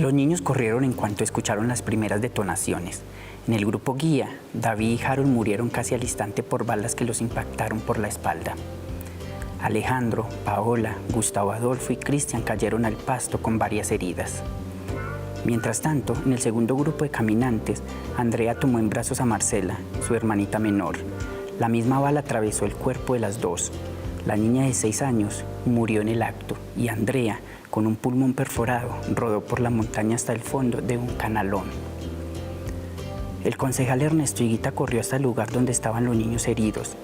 Los niños corrieron en cuanto escucharon las primeras detonaciones. En el grupo guía, David y Harold murieron casi al instante por balas que los impactaron por la espalda. Alejandro, Paola, Gustavo Adolfo y Cristian cayeron al pasto con varias heridas. Mientras tanto, en el segundo grupo de caminantes, Andrea tomó en brazos a Marcela, su hermanita menor. La misma bala atravesó el cuerpo de las dos. La niña de 6 años murió en el acto y Andrea, con un pulmón perforado, rodó por la montaña hasta el fondo de un canalón. El concejal Ernesto Higuita corrió hasta el lugar donde estaban los niños heridos,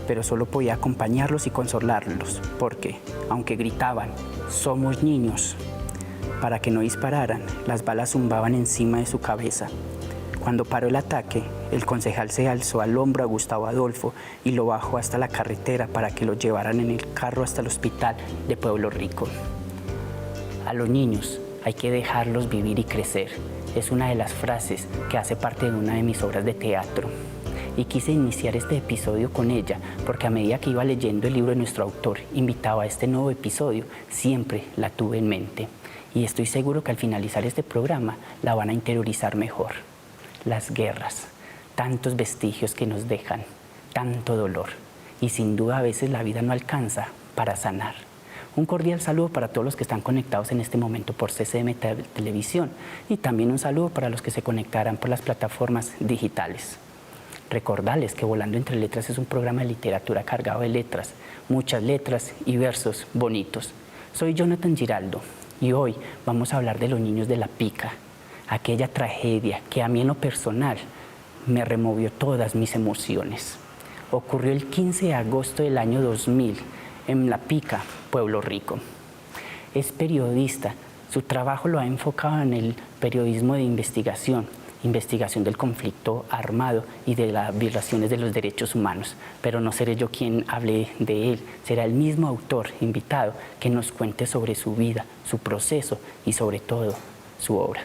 pero solo podía acompañarlos y consolarlos, porque, aunque gritaban, «¡Somos niños!», para que no dispararan, las balas zumbaban encima de su cabeza. Cuando paró el ataque, el concejal se alzó al hombro a Gustavo Adolfo y lo bajó hasta la carretera para que lo llevaran en el carro hasta el hospital de Pueblo Rico. A los niños hay que dejarlos vivir y crecer. Es una de las frases que hace parte de una de mis obras de teatro. Y quise iniciar este episodio con ella, porque a medida que iba leyendo el libro de nuestro autor, invitado a este nuevo episodio, siempre la tuve en mente. Y estoy seguro que al finalizar este programa la van a interiorizar mejor. Las guerras, tantos vestigios que nos dejan, tanto dolor. Y sin duda a veces la vida no alcanza para sanar. Un cordial saludo para todos los que están conectados en este momento por CCM Televisión y también un saludo para los que se conectarán por las plataformas digitales. Recordarles que Volando entre Letras es un programa de literatura cargado de letras, muchas letras y versos bonitos. Soy Jonathan Giraldo y hoy vamos a hablar de los niños de La Pica, aquella tragedia que a mí en lo personal me removió todas mis emociones. Ocurrió el 15 de agosto del año 2000 en La Pica, Pueblo Rico. Es periodista, su trabajo lo ha enfocado en el periodismo de investigación del conflicto armado y de las violaciones de los derechos humanos. Pero no seré yo quien hable de él, será el mismo autor invitado que nos cuente sobre su vida, su proceso y sobre todo su obra.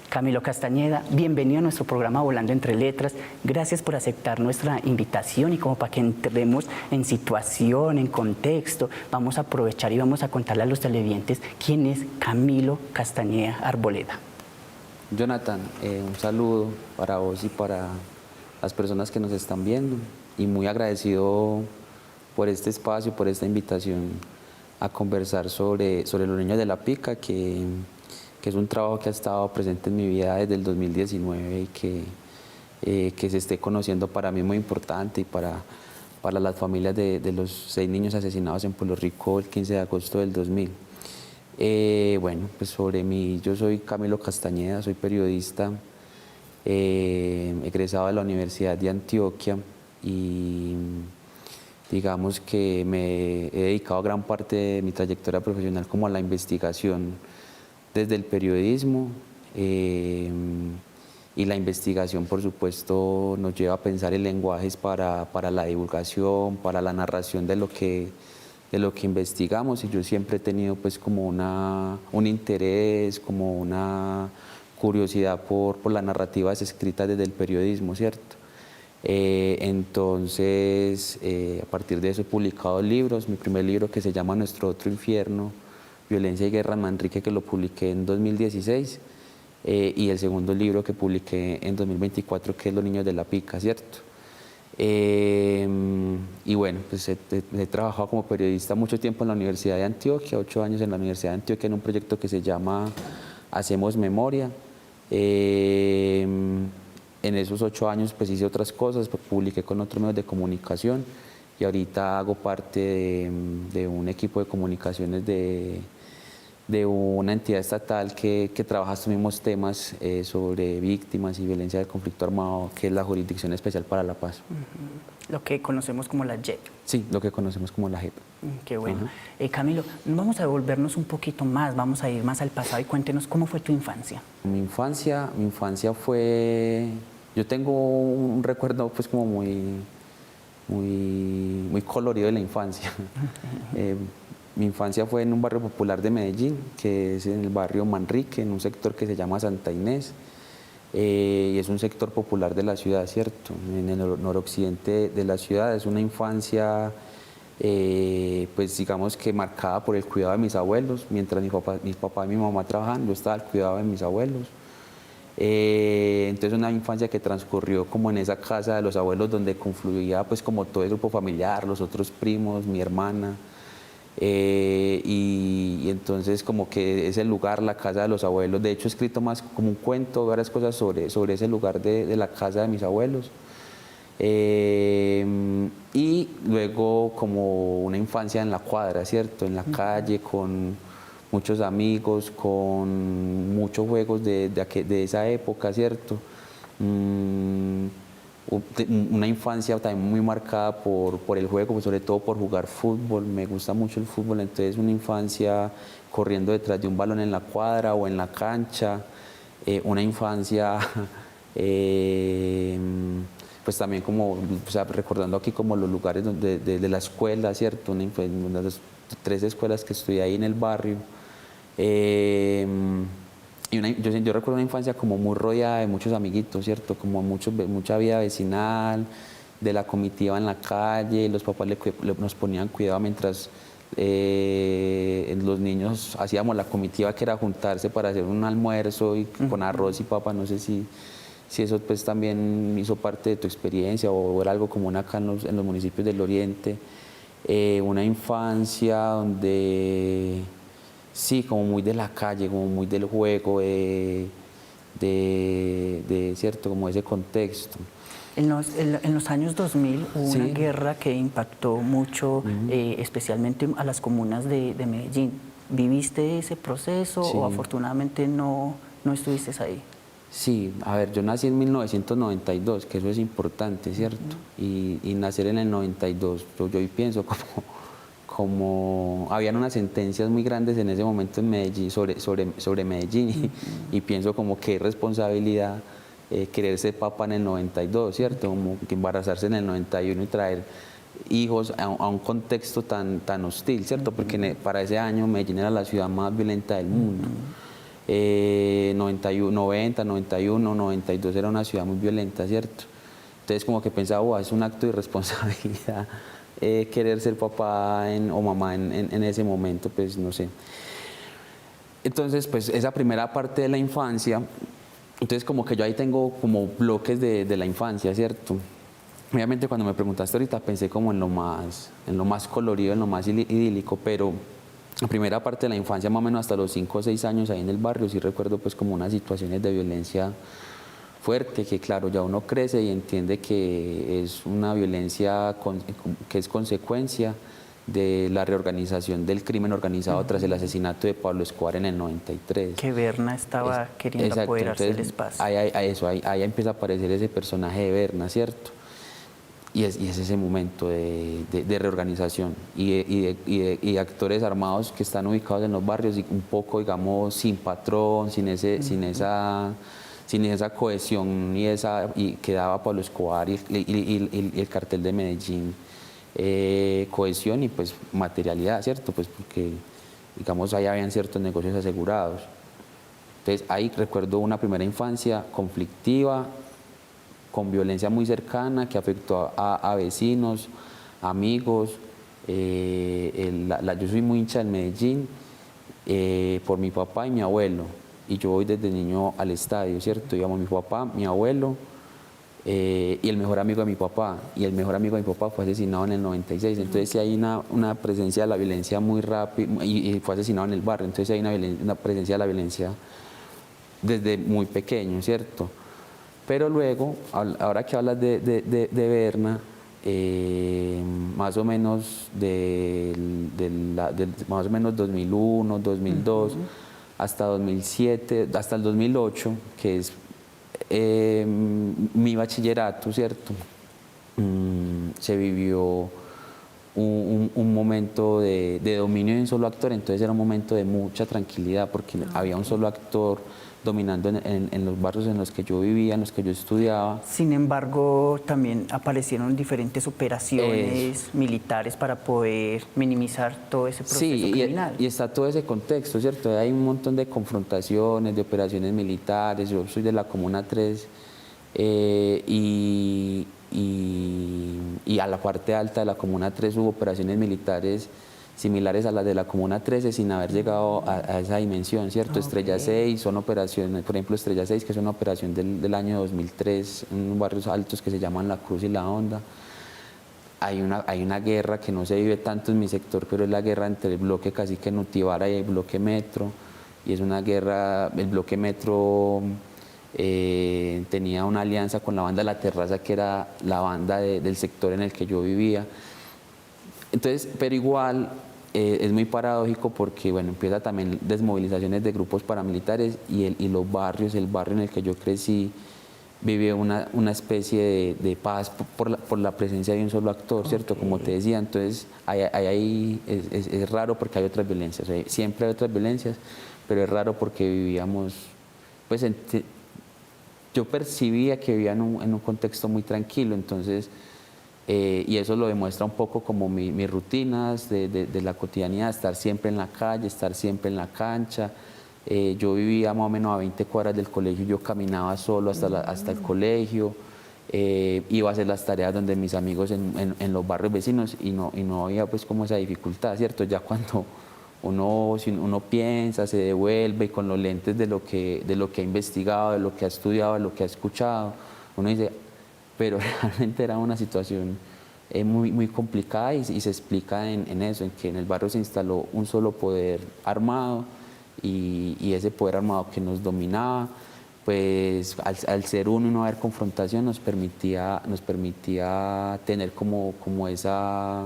Camilo Castañeda, bienvenido a nuestro programa Volando entre Letras. Gracias por aceptar nuestra invitación y como para que entremos en situación, en contexto, vamos a aprovechar y vamos a contarle a los televidentes quién es Camilo Castañeda Arboleda. Jonathan, un saludo para vos y para las personas que nos están viendo y muy agradecido por este espacio, por esta invitación a conversar sobre los niños de La Pica, que es un trabajo que ha estado presente en mi vida desde el 2019 y que se esté conociendo para mí es muy importante y para las familias de los 6 niños asesinados en Puerto Rico el 15 de agosto del 2000. Bueno, pues sobre mí, yo soy Camilo Castañeda, soy periodista, egresado de la Universidad de Antioquia y digamos que me he dedicado gran parte de mi trayectoria profesional como a la investigación desde el periodismo y la investigación, por supuesto, nos lleva a pensar en lenguajes para la divulgación, para la narración de lo que investigamos, y yo siempre he tenido pues como un interés, como una curiosidad por las narrativas escritas desde el periodismo, ¿cierto? Entonces, a partir de eso he publicado libros, mi primer libro que se llama Nuestro Otro Infierno, Violencia y Guerra en Manrique, que lo publiqué en 2016, y el segundo libro que publiqué en 2024, que es Los Niños de La Pica, ¿cierto? Y bueno, pues he trabajado como periodista mucho tiempo en la Universidad de Antioquia, 8 años en la Universidad de Antioquia en un proyecto que se llama Hacemos Memoria. En esos 8 años pues hice otras cosas, publiqué con otros medios de comunicación y ahorita hago parte de un equipo de comunicaciones de una entidad estatal que trabaja estos mismos temas sobre víctimas y violencia del conflicto armado, que es la Jurisdicción Especial para la Paz. Lo que conocemos como la JEP. Sí, lo que conocemos como la JEP. Qué bueno. Camilo, vamos a devolvernos un poquito más, vamos a ir más al pasado y cuéntenos cómo fue tu infancia. Mi infancia fue... Yo tengo un recuerdo pues como muy colorido de la infancia. Mi infancia fue en un barrio popular de Medellín, que es en el barrio Manrique, en un sector que se llama Santa Inés, y es un sector popular de la ciudad, ¿cierto? En el noroccidente de la ciudad. Es una infancia pues digamos que marcada por el cuidado de mis abuelos. Mientras mi papá y mi mamá trabajaban, yo estaba al cuidado de mis abuelos. Entonces una infancia que transcurrió como en esa casa de los abuelos, donde confluía pues como todo el grupo familiar, los otros primos, mi hermana. Y entonces como que ese lugar, la casa de los abuelos, de hecho he escrito más como un cuento, varias cosas sobre ese lugar de la casa de mis abuelos. Y luego como una infancia en la cuadra, ¿cierto? En la calle, con muchos amigos, con muchos juegos de esa época, ¿cierto? Una infancia también muy marcada por el juego, pues sobre todo por jugar fútbol. Me gusta mucho el fútbol, entonces una infancia corriendo detrás de un balón en la cuadra o en la cancha. Una infancia pues también como, o sea, recordando aquí como los lugares de la escuela, ¿cierto? Una de las 3 escuelas que estudié ahí en el barrio. Yo recuerdo una infancia como muy rodeada de muchos amiguitos, ¿cierto? Como mucha vida vecinal, de la comitiva en la calle, los papás nos ponían cuidado mientras los niños hacíamos la comitiva, que era juntarse para hacer un almuerzo y con arroz y papa. No sé si eso pues también hizo parte de tu experiencia o era algo común acá en los municipios del Oriente. Una infancia donde sí, como muy de la calle, como muy del juego, cierto, como ese contexto. En los años 2000 hubo una Sí. guerra que impactó mucho, especialmente a las comunas de Medellín. ¿Viviste ese proceso Sí. o afortunadamente no estuviste ahí? Sí, a ver, yo nací en 1992, que eso es importante, ¿cierto? Y nacer en el 92, yo pienso como habían unas sentencias muy grandes en ese momento en Medellín, sobre Medellín, y pienso como qué responsabilidad querer ser papá en el 92, ¿cierto? Como que embarazarse en el 91 y traer hijos a un contexto tan hostil, ¿cierto? Porque para ese año Medellín era la ciudad más violenta del mundo. 90, 91, 92 era una ciudad muy violenta, ¿cierto? Entonces como que pensaba, "Buah, es un acto de irresponsabilidad querer ser papá o mamá en ese momento", pues no sé. Entonces, pues esa primera parte de la infancia, entonces como que yo ahí tengo como bloques de la infancia, ¿cierto? Obviamente cuando me preguntaste ahorita pensé como en lo más colorido, en lo más idílico, pero la primera parte de la infancia, más o menos hasta los 5 o 6 años ahí en el barrio, sí recuerdo pues como unas situaciones de violencia fuerte, que claro, ya uno crece y entiende que es una violencia que es consecuencia de la reorganización del crimen organizado tras el asesinato de Pablo Escobar en el 93. Que Berna estaba queriendo Exacto, apoderarse del entonces, espacio. ahí empieza a aparecer ese personaje de Berna, ¿cierto? Y es ese momento de reorganización y actores armados que están ubicados en los barrios y un poco, digamos, sin patrón, sin esa cohesión y que daba Pablo Escobar y el cartel de Medellín, cohesión y pues materialidad, ¿cierto? Pues porque, digamos, ahí habían ciertos negocios asegurados. Entonces ahí recuerdo una primera infancia conflictiva, con violencia muy cercana, que afectó a vecinos, amigos. Yo soy muy hincha del Medellín por mi papá y mi abuelo, y yo voy desde niño al estadio, ¿cierto? Íbamos mi papá, mi abuelo y el mejor amigo de mi papá, y el mejor amigo de mi papá fue asesinado en el 96, entonces sí hay una presencia de la violencia muy rápida, y fue asesinado en el barrio, entonces sí hay una presencia de la violencia desde muy pequeño, ¿cierto? Pero luego, ahora que hablas de Berna, más o menos más o menos 2001, 2002, hasta 2007, hasta el 2008, que es mi bachillerato, ¿cierto? Se vivió un momento de dominio de un solo actor, entonces era un momento de mucha tranquilidad porque había un solo actor dominando en los barrios en los que yo vivía, en los que yo estudiaba. Sin embargo, también aparecieron diferentes operaciones militares para poder minimizar todo ese proceso criminal. Y está todo ese contexto, ¿cierto? Hay un montón de confrontaciones, de operaciones militares. Yo soy de la Comuna 3 y y a la parte alta de la Comuna 3 hubo operaciones militares similares a las de la Comuna 13 sin haber llegado a esa dimensión, ¿cierto? Estrella 6 son operaciones, por ejemplo, Estrella 6, que es una operación del año 2003 en barrios altos que se llaman La Cruz y La Honda. Hay una guerra que no se vive tanto en mi sector, pero es la guerra entre el bloque Cacique Nutibara y el bloque Metro, y es una guerra, el bloque Metro tenía una alianza con la banda La Terraza, que era la banda del sector en el que yo vivía. Entonces, pero igual es muy paradójico porque, bueno, empieza también desmovilizaciones de grupos paramilitares y los barrios, el barrio en el que yo crecí, vive una especie de paz por la presencia de un solo actor, ¿cierto? Como te decía, entonces ahí es raro porque hay otras violencias, siempre hay otras violencias, pero es raro porque vivíamos, pues yo percibía que vivía en un contexto muy tranquilo, entonces, y eso lo demuestra un poco como mis rutinas de la cotidianidad, estar siempre en la calle, estar siempre en la cancha. Yo vivía más o menos a 20 cuadras del colegio, yo caminaba solo hasta el colegio, iba a hacer las tareas donde mis amigos en los barrios vecinos y no había pues como esa dificultad, ¿cierto? Ya cuando si uno piensa, se devuelve con los lentes de lo que ha investigado, de lo que ha estudiado, de lo que ha escuchado, uno dice, pero realmente era una situación muy, muy complicada y se explica en eso, en que en el barrio se instaló un solo poder armado y ese poder armado que nos dominaba, pues al ser uno y no haber confrontación nos permitía tener como esa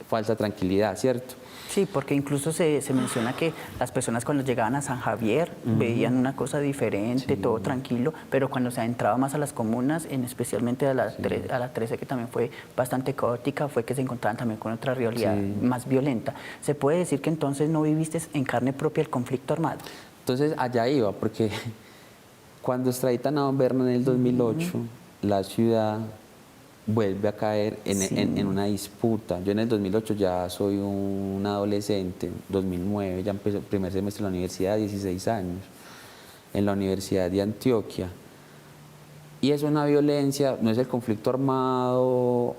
falsa tranquilidad, ¿cierto? Sí, porque incluso se menciona que las personas cuando llegaban a San Javier veían una cosa diferente, Sí. todo tranquilo, pero cuando se adentraba más a las comunas, especialmente a la 13, que también fue bastante caótica, fue que se encontraban también con otra realidad más violenta. ¿Se puede decir que entonces no viviste en carne propia el conflicto armado? Entonces allá iba, porque cuando extraditan a Don Berna en el 2008, la ciudad vuelve a caer en una disputa. Yo en el 2008 ya soy un adolescente, 2009 ya empecé el primer semestre de la universidad, 16 años, en la Universidad de Antioquia. Y es una violencia, no es el conflicto armado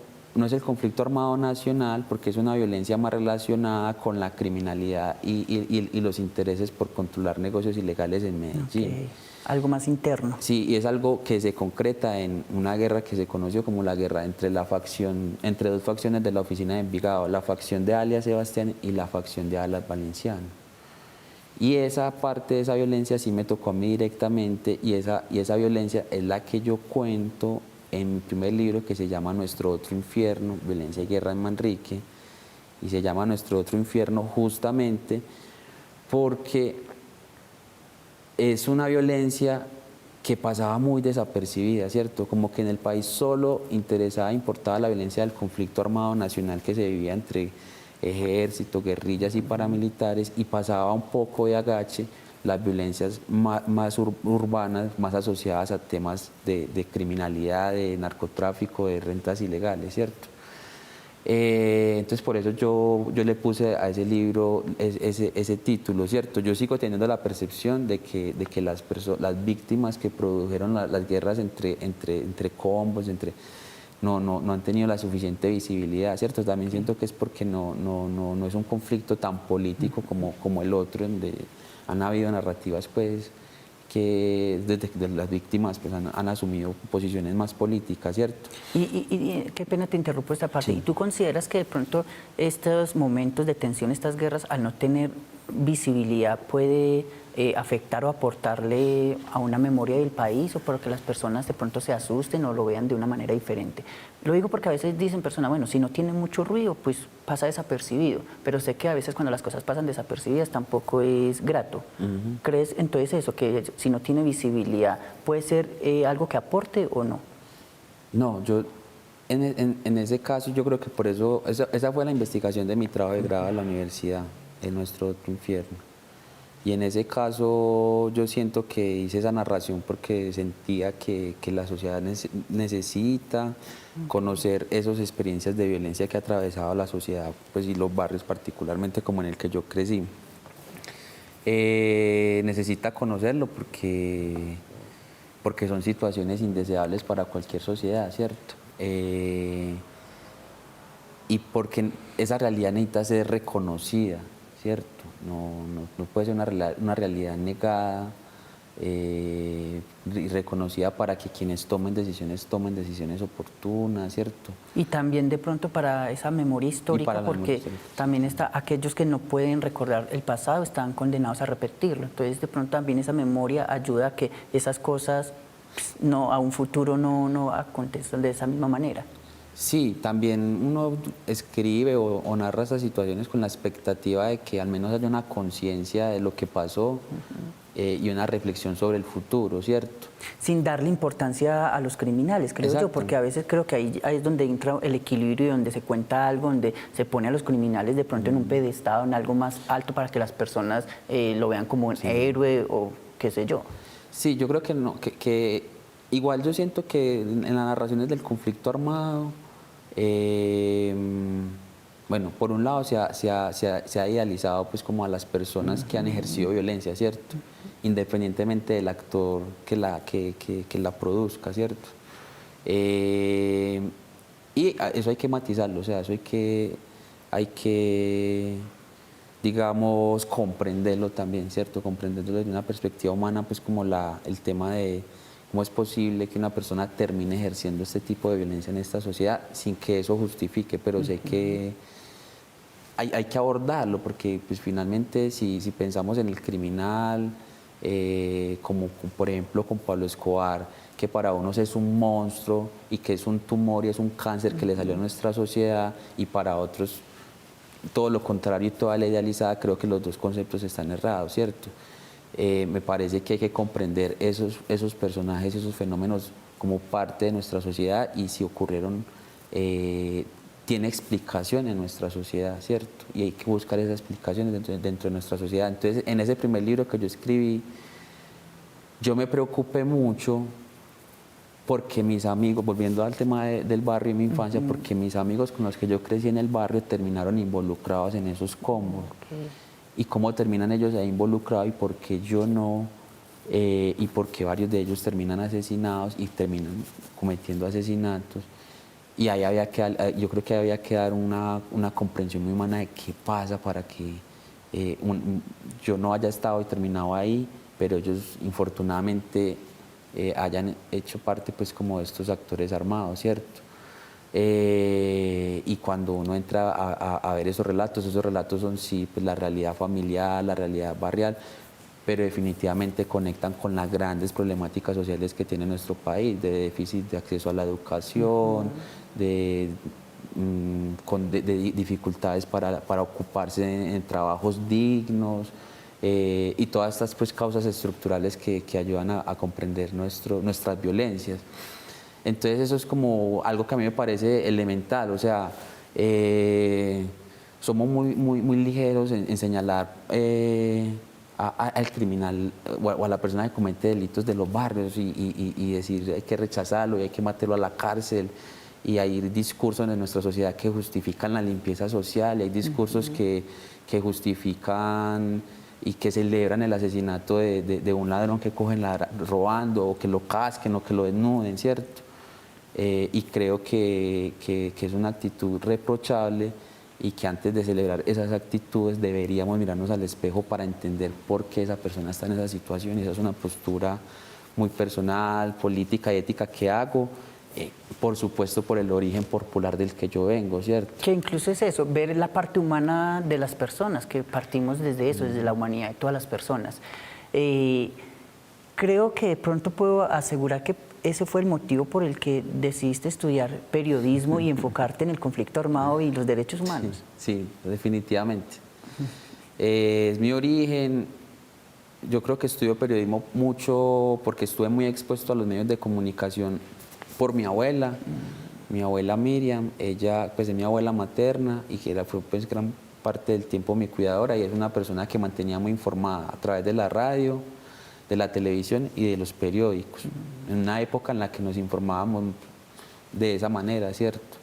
nacional, porque es una violencia más relacionada con la criminalidad y los intereses por controlar negocios ilegales en Medellín. Okay. Algo más interno. Sí, y es algo que se concreta en una guerra que se conoció como la guerra entre dos facciones de la oficina de Envigado, la facción de alias Sebastián y la facción de alias Valenciano. Y esa parte de esa violencia sí me tocó a mí directamente y esa violencia es la que yo cuento en mi primer libro, que se llama Nuestro Otro Infierno, Violencia y Guerra en Manrique, y se llama Nuestro Otro Infierno justamente porque es una violencia que pasaba muy desapercibida, ¿cierto? Como que en el país solo importaba la violencia del conflicto armado nacional que se vivía entre ejército, guerrillas y paramilitares, y pasaba un poco de agache las violencias más urbanas, más asociadas a temas de criminalidad, de narcotráfico, de rentas ilegales, ¿cierto? Entonces por eso yo le puse a ese libro ese título, ¿cierto? Yo sigo teniendo la percepción de que las víctimas que produjeron las guerras entre combos, no han tenido la suficiente visibilidad, ¿cierto? También siento que es porque no es un conflicto tan político como el otro, donde han habido narrativas pues que desde las víctimas pues, han asumido posiciones más políticas, ¿cierto? Y qué pena te interrumpo esta parte. Sí. ¿Y tú consideras que de pronto estos momentos de tensión, estas guerras, al no tener visibilidad, puede afectar o aportarle a una memoria del país, o porque las personas de pronto se asusten o lo vean de una manera diferente? Lo digo porque a veces dicen personas, bueno, si no tiene mucho ruido, pues pasa desapercibido, pero sé que a veces cuando las cosas pasan desapercibidas tampoco es grato. ¿Crees entonces eso, que si no tiene visibilidad, puede ser algo que aporte o no? No, yo en ese caso yo creo que por eso, esa fue la investigación de mi trabajo de grado en la universidad, en Nuestro Otro Infierno. Y en ese caso yo siento que hice esa narración porque sentía que la sociedad necesita conocer esas experiencias de violencia que ha atravesado la sociedad, pues, y los barrios particularmente como en el que yo crecí. Necesita conocerlo porque son situaciones indeseables para cualquier sociedad, ¿cierto? y porque esa realidad necesita ser reconocida, ¿cierto? No puede ser una realidad negada y reconocida para que quienes tomen decisiones oportunas, ¿cierto? Y también de pronto para esa memoria histórica, para la memoria porque histórica, también está aquellos que no pueden recordar el pasado están condenados a repetirlo. Entonces de pronto también esa memoria ayuda a que esas cosas no, a un futuro no acontezcan de esa misma manera. Sí, también uno escribe o narra esas situaciones con la expectativa de que al menos haya una conciencia de lo que pasó y una reflexión sobre el futuro, ¿cierto? Sin darle importancia a los criminales, creo yo, Exacto. porque a veces creo que ahí es donde entra el equilibrio, donde se cuenta algo, donde se pone a los criminales de pronto en un pedestal, en algo más alto para que las personas lo vean como un héroe o qué sé yo. Sí, yo creo que no, que igual yo siento que en las narraciones del conflicto armado, bueno, por un lado se ha idealizado pues como a las personas que han ejercido violencia, ¿cierto? Independientemente del actor que la produzca, ¿cierto? Y eso hay que matizarlo, o sea, eso hay que digamos, comprenderlo también, ¿cierto? Comprenderlo desde una perspectiva humana, pues como el tema de cómo es posible que una persona termine ejerciendo este tipo de violencia en esta sociedad sin que eso justifique, pero sé que hay que abordarlo porque pues finalmente si pensamos en el criminal, como por ejemplo con Pablo Escobar, que para unos es un monstruo y que es un tumor y es un cáncer que le salió a nuestra sociedad, y para otros todo lo contrario y toda la idealizada, creo que los dos conceptos están errados, ¿cierto? Me parece que hay que comprender esos personajes, esos fenómenos como parte de nuestra sociedad, y si ocurrieron, tiene explicación en nuestra sociedad, ¿cierto? Y hay que buscar esas explicaciones dentro de nuestra sociedad. Entonces, en ese primer libro que yo escribí, yo me preocupé mucho porque mis amigos, volviendo al tema del barrio y mi infancia, porque mis amigos con los que yo crecí en el barrio terminaron involucrados en esos combos. Y cómo terminan ellos ahí involucrados y por qué yo no, y por qué varios de ellos terminan asesinados y terminan cometiendo asesinatos. Y ahí yo creo que había que dar una comprensión muy humana de qué pasa para que yo no haya estado y terminado ahí, pero ellos infortunadamente hayan hecho parte pues como de estos actores armados, ¿cierto? Y cuando uno entra a ver esos relatos son sí pues la realidad familiar, la realidad barrial, pero definitivamente conectan con las grandes problemáticas sociales que tiene nuestro país, de déficit de acceso a la educación, de dificultades para ocuparse en trabajos dignos, y todas estas pues, causas estructurales que ayudan a comprender nuestras violencias. Entonces eso es como algo que a mí me parece elemental, o sea, somos muy ligeros en señalar al criminal o a la persona que comete delitos de los barrios y decir hay que rechazarlo y hay que meterlo a la cárcel. Y hay discursos en nuestra sociedad que justifican la limpieza social, y hay discursos que justifican y que celebran el asesinato de un ladrón que cogen robando, o que lo casquen o que lo desnuden, ¿cierto? Y creo que es una actitud reprochable, y que antes de celebrar esas actitudes deberíamos mirarnos al espejo para entender por qué esa persona está en esa situación. Y esa es una postura muy personal, política y ética que hago, por supuesto por el origen popular del que yo vengo, ¿cierto? Que incluso es eso, ver la parte humana de las personas, que partimos desde eso, desde la humanidad de todas las personas. Creo que de pronto puedo asegurar que ese fue el motivo por el que decidiste estudiar periodismo y enfocarte en el conflicto armado y los derechos humanos. Sí, definitivamente. Es mi origen. Yo creo que estudio periodismo mucho porque estuve muy expuesto a los medios de comunicación por mi abuela Miriam. Ella pues es mi abuela materna y que fue pues gran parte del tiempo mi cuidadora, y es una persona que mantenía muy informada a través de la radio, de la televisión y de los periódicos, en una época en la que nos informábamos de esa manera, ¿cierto?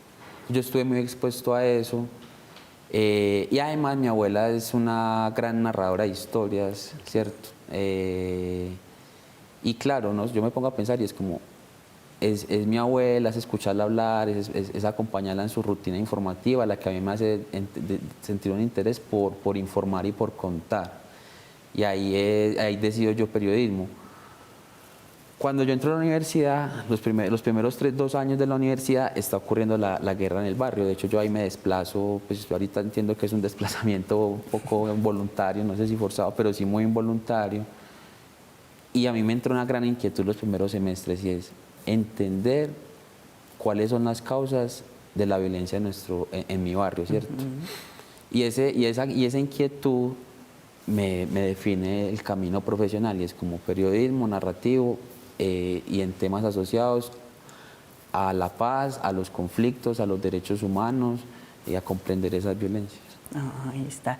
Yo estuve muy expuesto a eso, y además mi abuela es una gran narradora de historias, ¿cierto? Y claro, ¿no? Yo me pongo a pensar y es como, es mi abuela, es escucharla hablar, es acompañarla en su rutina informativa, la que a mí me hace sentir un interés por informar y por contar. Y ahí decido yo periodismo. Cuando yo entro a la universidad, los primeros 2 años de la universidad, está ocurriendo la guerra en el barrio. De hecho, yo ahí me desplazo, pues yo ahorita entiendo que es un desplazamiento un poco involuntario, no sé si forzado, pero sí muy involuntario. Y a mí me entró una gran inquietud los primeros semestres y es entender cuáles son las causas de la violencia en mi barrio, ¿cierto? Y esa inquietud me define el camino profesional y es como periodismo, narrativo y en temas asociados a la paz, a los conflictos, a los derechos humanos y a comprender esas violencias. Ahí está.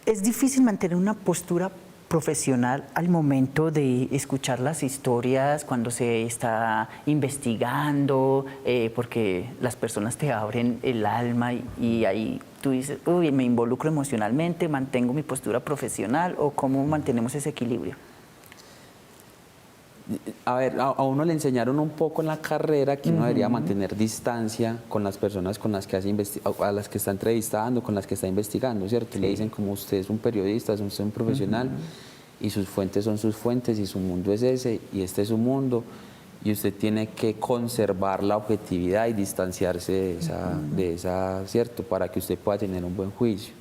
Es difícil mantener una postura profesional al momento de escuchar las historias cuando se está investigando, porque las personas te abren el alma y ahí tú dices, uy, me involucro emocionalmente, mantengo mi postura profesional, o cómo mantenemos ese equilibrio. A ver, a uno le enseñaron un poco en la carrera que uno debería mantener distancia con las personas con las que a las que está entrevistando, con las que está investigando, ¿cierto? Sí. Le dicen como usted es un periodista, usted es un profesional y sus fuentes son sus fuentes y su mundo es ese y este es su mundo y usted tiene que conservar la objetividad y distanciarse de esa, ¿cierto? Para que usted pueda tener un buen juicio.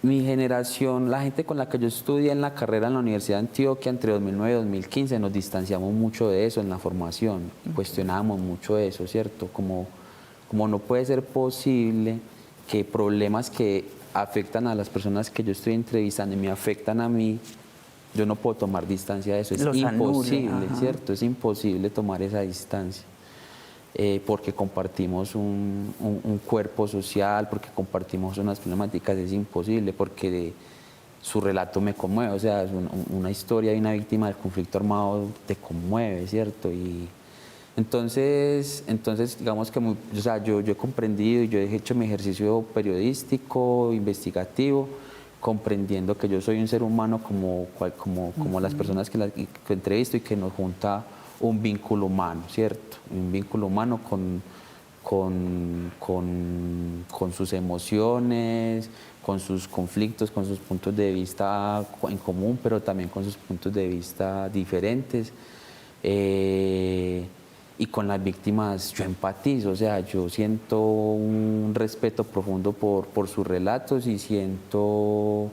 Mi generación, la gente con la que yo estudié en la carrera en la Universidad de Antioquia entre 2009 y 2015, nos distanciamos mucho de eso en la formación, cuestionábamos mucho eso, ¿cierto? Como no puede ser posible que problemas que afectan a las personas que yo estoy entrevistando y me afectan a mí, yo no puedo tomar distancia de eso, es imposible, ¿cierto? Es imposible tomar esa distancia. Porque compartimos un cuerpo social, porque compartimos unas problemáticas, es imposible, porque su relato me conmueve, o sea, una historia de una víctima del conflicto armado te conmueve, ¿cierto? Y entonces digamos que o sea, yo he comprendido y yo he hecho mi ejercicio periodístico, investigativo, comprendiendo que yo soy un ser humano como las personas que entrevisto y que nos junta un vínculo humano, ¿cierto? Un vínculo humano con sus emociones, con sus conflictos, con sus puntos de vista en común, pero también con sus puntos de vista diferentes. Y con las víctimas yo empatizo, o sea, yo siento un respeto profundo por sus relatos y siento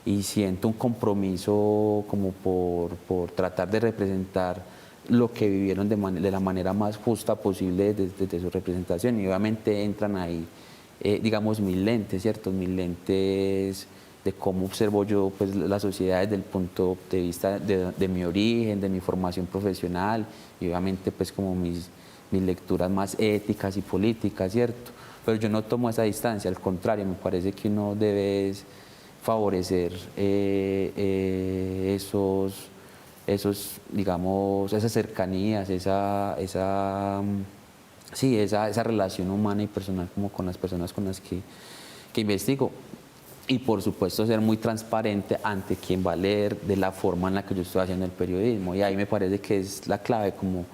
un compromiso como por tratar de representar lo que vivieron de la manera más justa posible desde su representación. Y obviamente entran ahí, digamos, mis lentes, ¿cierto? Mis lentes de cómo observo yo pues, la sociedad desde el punto de vista de mi origen, de mi formación profesional y obviamente pues como mis lecturas más éticas y políticas, ¿cierto? Pero yo no tomo esa distancia, al contrario, me parece que uno debe favorecer digamos, esas cercanías, esa relación humana y personal como con las personas con las que investigo. Y por supuesto ser muy transparente ante quien va a leer de la forma en la que yo estoy haciendo el periodismo. Y ahí me parece que es la clave, como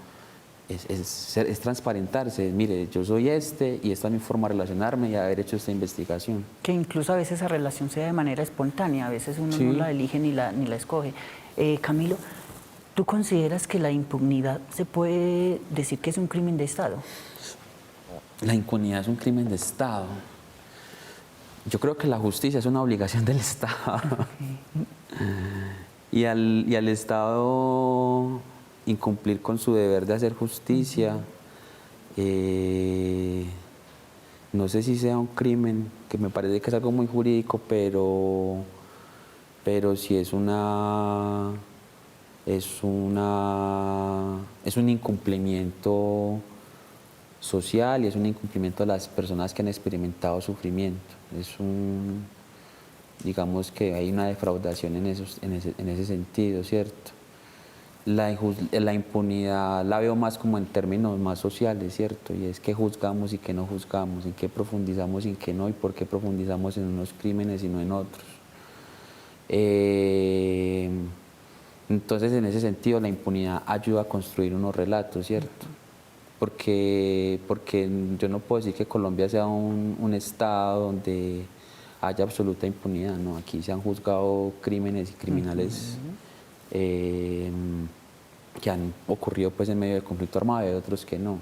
es transparentarse. Mire, yo soy y esta es mi forma de relacionarme y haber hecho esta investigación. Que incluso a veces esa relación sea de manera espontánea, a veces uno no la elige ni la escoge. Camilo, ¿tú consideras que la impunidad se puede decir que es un crimen de Estado? La impunidad es un crimen de Estado. Yo creo que la justicia es una obligación del Estado. Y al Estado incumplir con su deber de hacer justicia, no sé si sea un crimen, que me parece que es algo muy jurídico, pero sí es un incumplimiento social y es un incumplimiento de las personas que han experimentado sufrimiento. Digamos que hay una defraudación en ese sentido, ¿cierto? La impunidad la veo más como en términos más sociales, ¿cierto? Y es qué juzgamos y qué no juzgamos, en qué profundizamos y en qué no, y por qué profundizamos en unos crímenes y no en otros. Entonces, en ese sentido, la impunidad ayuda a construir unos relatos, ¿cierto? Porque yo no puedo decir que Colombia sea un estado donde haya absoluta impunidad, ¿no? Aquí se han juzgado crímenes y criminales que han ocurrido pues en medio del conflicto armado y otros que no.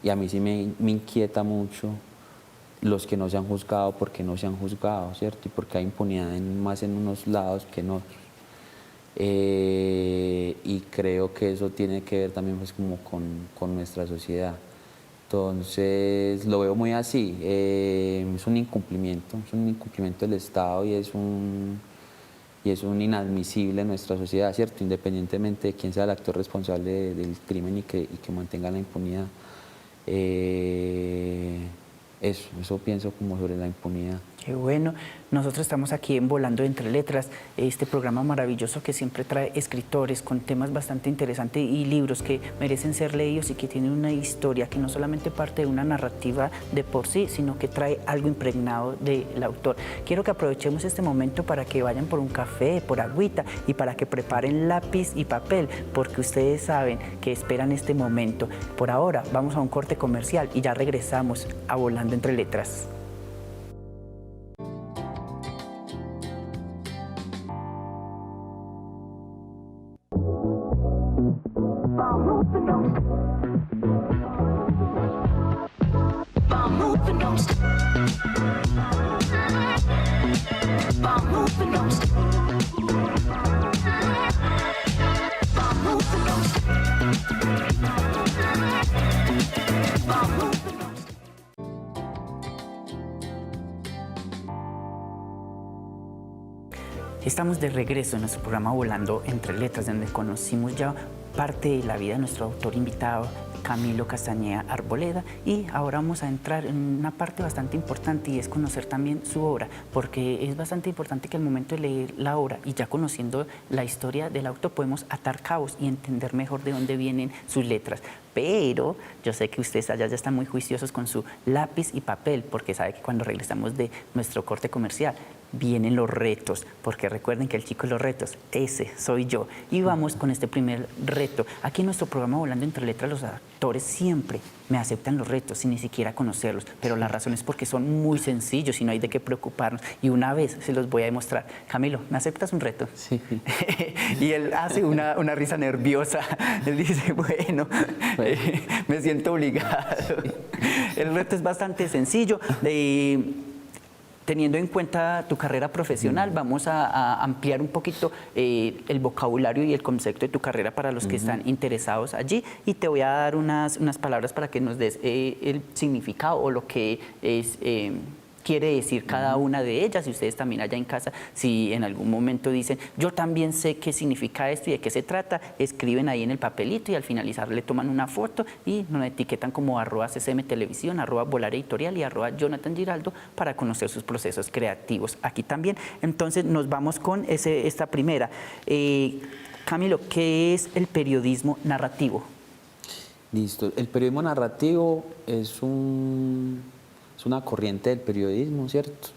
Y a mí sí me inquieta mucho los que no se han juzgado, porque no se han juzgado, ¿cierto? Y porque hay impunidad más en unos lados que en otros. Y creo que eso tiene que ver también pues como con nuestra sociedad. Entonces lo veo muy así, es un incumplimiento del Estado y es un inadmisible en nuestra sociedad, ¿cierto? Independientemente de quién sea el actor responsable del crimen y que mantenga la impunidad. Eso pienso como sobre la impunidad. Qué bueno. Nosotros estamos aquí en Volando Entre Letras, este programa maravilloso que siempre trae escritores con temas bastante interesantes y libros que merecen ser leídos y que tienen una historia que no solamente parte de una narrativa de por sí, sino que trae algo impregnado del autor. Quiero que aprovechemos este momento para que vayan por un café, por agüita y para que preparen lápiz y papel, porque ustedes saben que esperan este momento. Por ahora vamos a un corte comercial y ya regresamos a Volando Entre Letras. Estamos de regreso en nuestro programa Volando Entre Letras, donde conocimos ya parte de la vida de nuestro autor invitado, Camilo Castañeda Arboleda, y ahora vamos a entrar en una parte bastante importante y es conocer también su obra, porque es bastante importante que al momento de leer la obra y ya conociendo la historia del autor podemos atar cabos y entender mejor de dónde vienen sus letras. Pero yo sé que ustedes allá ya están muy juiciosos con su lápiz y papel, porque sabe que cuando regresamos de nuestro corte comercial vienen los retos, porque recuerden que el chico de los retos, ese soy yo. Y vamos con este primer reto. Aquí en nuestro programa Volando Entre Letras, los actores siempre me aceptan los retos sin ni siquiera conocerlos, pero la razón es porque son muy sencillos y no hay de qué preocuparnos. Y una vez se los voy a demostrar. Camilo, ¿me aceptas un reto? Sí. Y él hace una risa nerviosa. Él dice, bueno, me siento obligado. Sí. El reto es bastante sencillo. Teniendo en cuenta tu carrera profesional, vamos a ampliar un poquito el vocabulario y el concepto de tu carrera para los que están interesados allí, y te voy a dar unas palabras para que nos des el significado o lo que es quiere decir cada una de ellas. Y ustedes también allá en casa, si en algún momento dicen, yo también sé qué significa esto y de qué se trata, escriben ahí en el papelito y al finalizar le toman una foto y nos etiquetan como @CCM Televisión, @Volar Editorial y @Jonathan Giraldo para conocer sus procesos creativos aquí también. Entonces nos vamos con esta primera. Camilo, ¿qué es el periodismo narrativo? Listo. El periodismo narrativo es una corriente del periodismo, ¿cierto?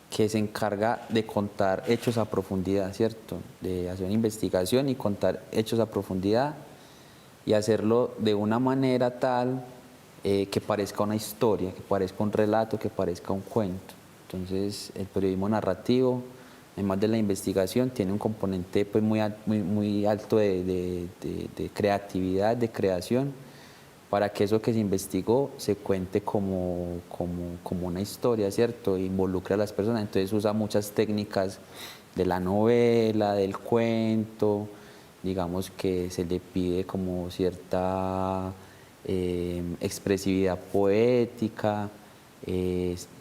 Que se encarga de contar hechos a profundidad, ¿cierto? De hacer una investigación y contar hechos a profundidad y hacerlo de una manera tal que parezca una historia, que parezca un relato, que parezca un cuento. Entonces, el periodismo narrativo, además de la investigación, tiene un componente pues, muy alto de creatividad, de creación, para que eso que se investigó se cuente como una historia, ¿cierto? Involucre a las personas. Entonces usa muchas técnicas de la novela, del cuento, digamos que se le pide como cierta expresividad poética,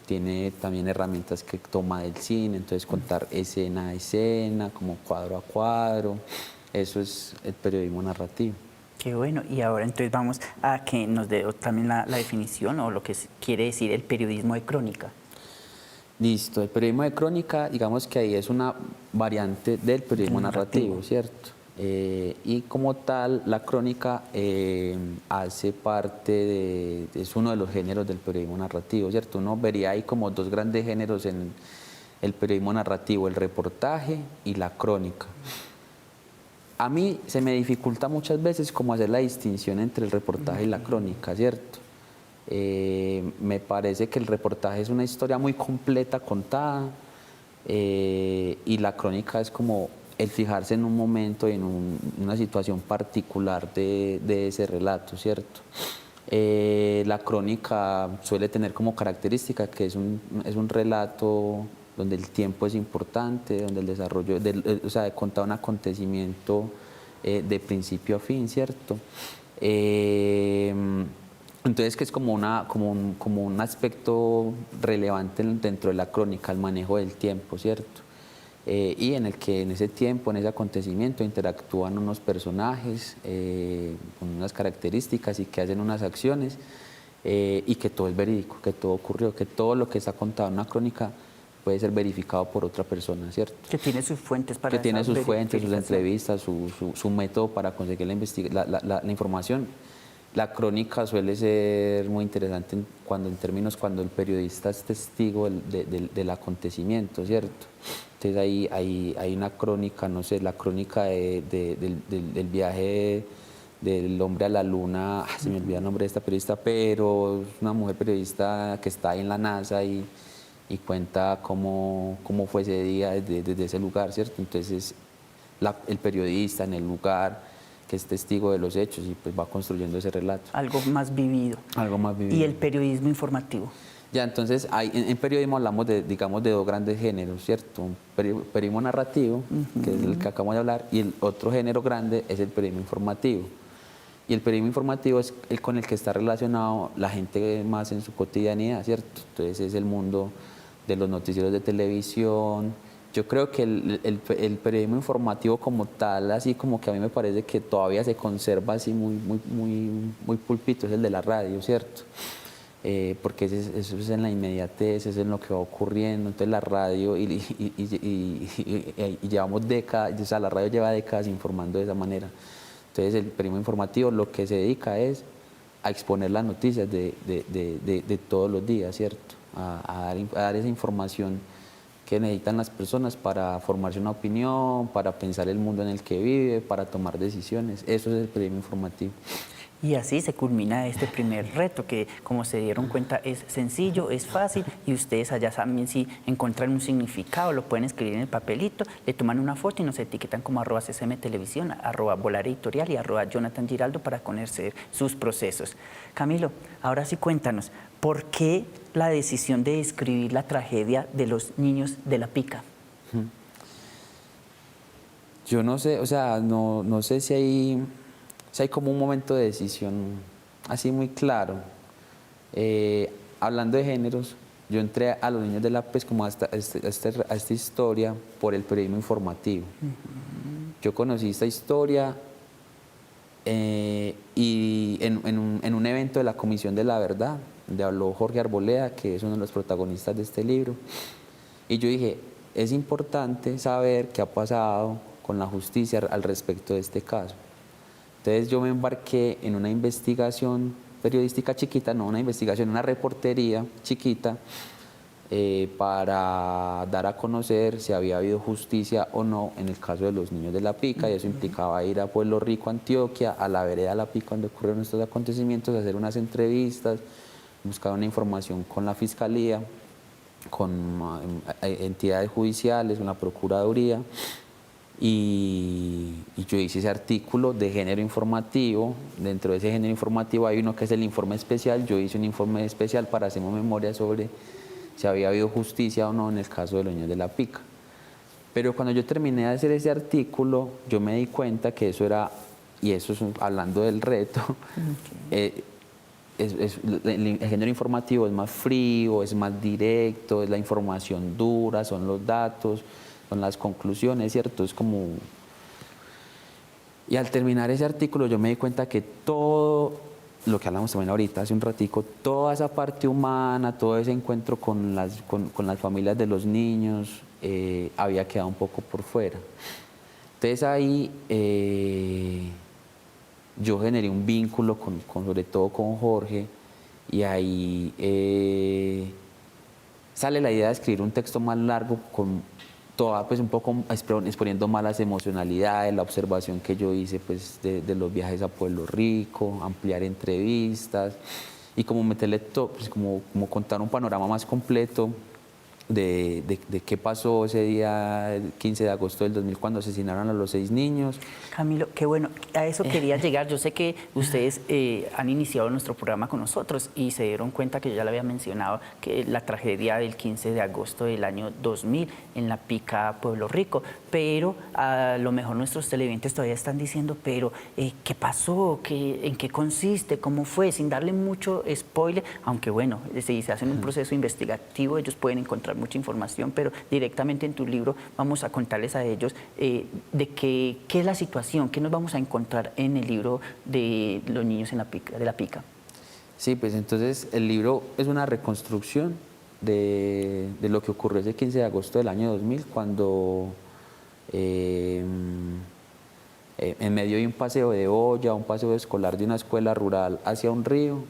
tiene también herramientas que toma del cine, entonces contar escena a escena, como cuadro a cuadro. Eso es el periodismo narrativo. Qué bueno. Y ahora entonces vamos a que nos dé también la definición o lo que quiere decir el periodismo de crónica. Listo. El periodismo de crónica, digamos que ahí es una variante del periodismo narrativo, ¿cierto? Y como tal, la crónica hace parte es uno de los géneros del periodismo narrativo, ¿cierto? Uno vería ahí como dos grandes géneros en el periodismo narrativo, el reportaje y la crónica. A mí se me dificulta muchas veces como hacer la distinción entre el reportaje y la crónica, ¿cierto? Me parece que el reportaje es una historia muy completa contada y la crónica es como el fijarse en un momento y en una situación particular de ese relato, ¿cierto? La crónica suele tener como característica que es un relato donde el tiempo es importante, donde el desarrollo, o sea, de contar un acontecimiento de principio a fin, ¿cierto? Entonces, que es como un aspecto relevante dentro de la crónica, el manejo del tiempo, ¿cierto? Y en el que en ese tiempo, en ese acontecimiento, interactúan unos personajes con unas características y que hacen unas acciones y que todo es verídico, que todo ocurrió, que todo lo que está contado en una crónica puede ser verificado por otra persona, ¿cierto? Que tiene sus fuentes para que tiene esa sus fuentes, sus verificación. entrevistas, su método para conseguir la información. La crónica suele ser muy interesante cuando el periodista es testigo del acontecimiento, ¿cierto? Entonces hay una crónica, no sé, la crónica del viaje del hombre a la luna, se me olvida el nombre de esta periodista, pero es una mujer periodista que está ahí en la NASA y cuenta cómo fue ese día desde ese lugar, ¿cierto? Entonces el periodista en el lugar que es testigo de los hechos y pues va construyendo ese relato. Algo más vivido. Algo más vivido. Y el periodismo informativo. Ya, entonces en periodismo hablamos digamos, de dos grandes géneros, ¿cierto? Un periodismo narrativo, que es el que acabamos de hablar, y el otro género grande es el periodismo informativo. Y el periodismo informativo es el con el que está relacionado la gente más en su cotidianidad, ¿cierto? Entonces es el mundo de los noticieros de televisión. Yo creo que el periodismo informativo como tal, así como que a mí me parece que todavía se conserva así muy pulpito, es el de la radio, ¿cierto? Porque eso es en la inmediatez, eso es en lo que va ocurriendo. Entonces la radio, y llevamos décadas, o sea, la radio lleva décadas informando de esa manera. Entonces el periodismo informativo lo que se dedica es a exponer las noticias de todos los días, ¿cierto? A dar esa información que necesitan las personas para formarse una opinión, para pensar el mundo en el que vive, para tomar decisiones. Eso es el periodismo informativo. Y así se culmina este primer reto, que como se dieron cuenta es sencillo, es fácil, y ustedes allá también si encuentran un significado, lo pueden escribir en el papelito, le toman una foto y nos etiquetan como @ccmtelevisión, @volar editorial y @Jonathan Giraldo para conocer sus procesos. Camilo, ahora sí cuéntanos, ¿por qué la decisión de escribir la tragedia de los niños de La Pica? Yo no sé, o sea, no sé si hay como un momento de decisión así muy claro. Hablando de géneros, yo entré a los niños de la PES como a esta historia por el periodismo informativo. Yo conocí esta historia y en un evento de la Comisión de la Verdad, donde habló Jorge Arboleda, que es uno de los protagonistas de este libro. Y yo dije, es importante saber qué ha pasado con la justicia al respecto de este caso. Entonces yo me embarqué en una investigación periodística chiquita, no una investigación, una reportería chiquita, para dar a conocer si había habido justicia o no en el caso de los niños de La Pica, y eso implicaba ir a Pueblo Rico, Antioquia, a la vereda La Pica donde ocurrieron estos acontecimientos, hacer unas entrevistas, buscar una información con la Fiscalía, con entidades judiciales, con la Procuraduría. Y yo hice ese artículo de género informativo. Dentro de ese género informativo hay uno que es el informe especial. Yo hice un informe especial para hacer memoria sobre si había habido justicia o no en el caso de los niños de La Pica. Pero cuando yo terminé de hacer ese artículo, yo me di cuenta que eso era, y eso es hablando del reto, el género informativo es más frío, es más directo, es la información dura, son los datos, son las conclusiones, ¿cierto? Es como... Y al terminar ese artículo yo me di cuenta que todo lo que hablamos también ahorita, hace un ratico, toda esa parte humana, todo ese encuentro con las familias de los niños, había quedado un poco por fuera. Entonces ahí yo generé un vínculo sobre todo con Jorge, y ahí sale la idea de escribir un texto más largo con toda, pues un poco exponiendo más las emocionalidades, la observación que yo hice pues de los viajes a Pueblo Rico, ampliar entrevistas y como meterle pues, como contar un panorama más completo de qué pasó ese día, el 15 de agosto del 2000, cuando asesinaron a los 6 niños. Camilo, qué bueno, a eso quería llegar. Yo sé que ustedes han iniciado nuestro programa con nosotros y se dieron cuenta que yo ya le había mencionado que la tragedia del 15 de agosto del año 2000 en La Pica, Pueblo Rico, pero a lo mejor nuestros televidentes todavía están diciendo, pero ¿qué pasó? ¿En qué consiste? ¿Cómo fue? Sin darle mucho spoiler, aunque bueno, si se hacen un proceso investigativo, ellos pueden encontrar mucha información, pero directamente en tu libro vamos a contarles a ellos de qué es la situación, qué nos vamos a encontrar en el libro de los niños en de La Pica. Sí, pues entonces el libro es una reconstrucción de lo que ocurrió ese 15 de agosto del año 2000, cuando en medio de un paseo de olla, un paseo escolar de una escuela rural hacia un río,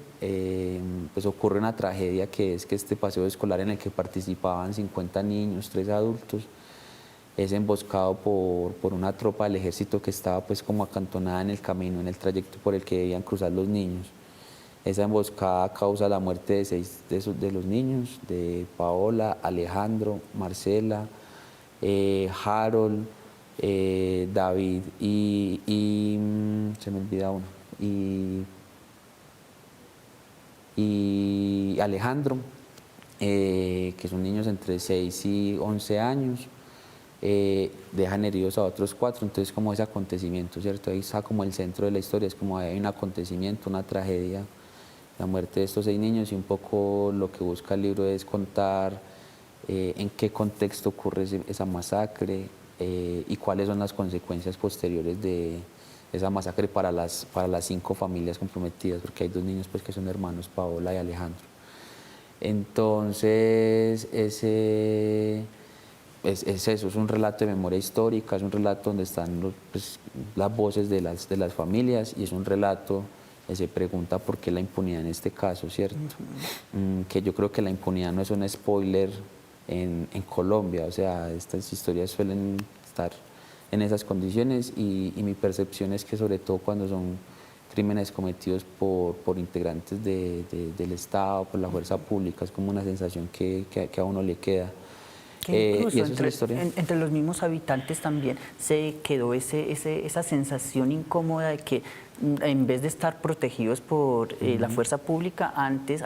pues ocurre una tragedia, que es que este paseo escolar en el que participaban 50 niños, 3 adultos, es emboscado por una tropa del ejército que estaba pues como acantonada en el camino, en el trayecto por el que debían cruzar los niños. Esa emboscada causa la muerte de 6 de los niños, de Paola, Alejandro, Marcela, Harold, David y se me olvida uno, y Alejandro, que son niños entre 6 y 11 años, dejan heridos a otros 4, entonces como ese acontecimiento, ¿cierto? Ahí está como el centro de la historia, es como hay un acontecimiento, una tragedia, la muerte de estos 6 niños, y un poco lo que busca el libro es contar en qué contexto ocurre esa masacre, y cuáles son las consecuencias posteriores de esa masacre para las 5 familias comprometidas, porque hay 2 niños pues, que son hermanos, Paola y Alejandro. Entonces, es eso, es un relato de memoria histórica, es un relato donde están pues, las voces de las familias, y es un relato que se pregunta por qué la impunidad en este caso, ¿cierto? Que yo creo que la impunidad no es un spoiler en Colombia, o sea, estas historias suelen estar en esas condiciones, y mi percepción es que sobre todo cuando son crímenes cometidos por integrantes del Estado, por la fuerza pública, es como una sensación que a uno le queda. Que incluso y eso es la historia. entre los mismos habitantes también se quedó esa sensación incómoda de que en vez de estar protegidos por la fuerza pública, antes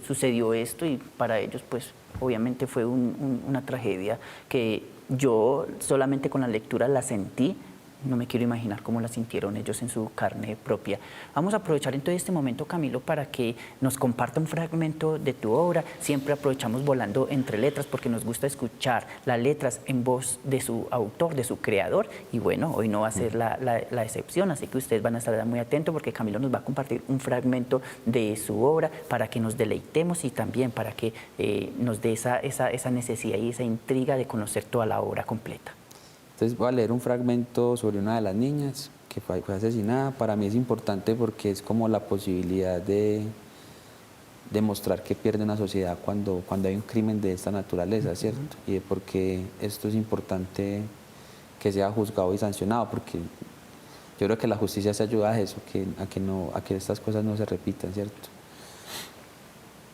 sucedió esto, y para ellos pues obviamente fue una tragedia que yo solamente con la lectura la sentí. No me quiero imaginar cómo la sintieron ellos en su carne propia. Vamos a aprovechar entonces este momento, Camilo, para que nos comparta un fragmento de tu obra. Siempre aprovechamos Volando entre Letras porque nos gusta escuchar las letras en voz de su autor, de su creador. Y bueno, hoy no va a ser la excepción, así que ustedes van a estar muy atentos porque Camilo nos va a compartir un fragmento de su obra para que nos deleitemos y también para que nos dé esa necesidad y esa intriga de conocer toda la obra completa. Entonces voy a leer un fragmento sobre una de las niñas que fue asesinada. Para mí es importante porque es como la posibilidad de demostrar que pierde una sociedad cuando hay un crimen de esta naturaleza, ¿cierto? Y de por qué esto es importante que sea juzgado y sancionado, porque yo creo que la justicia se ayuda a eso, a que estas cosas no se repitan, ¿cierto?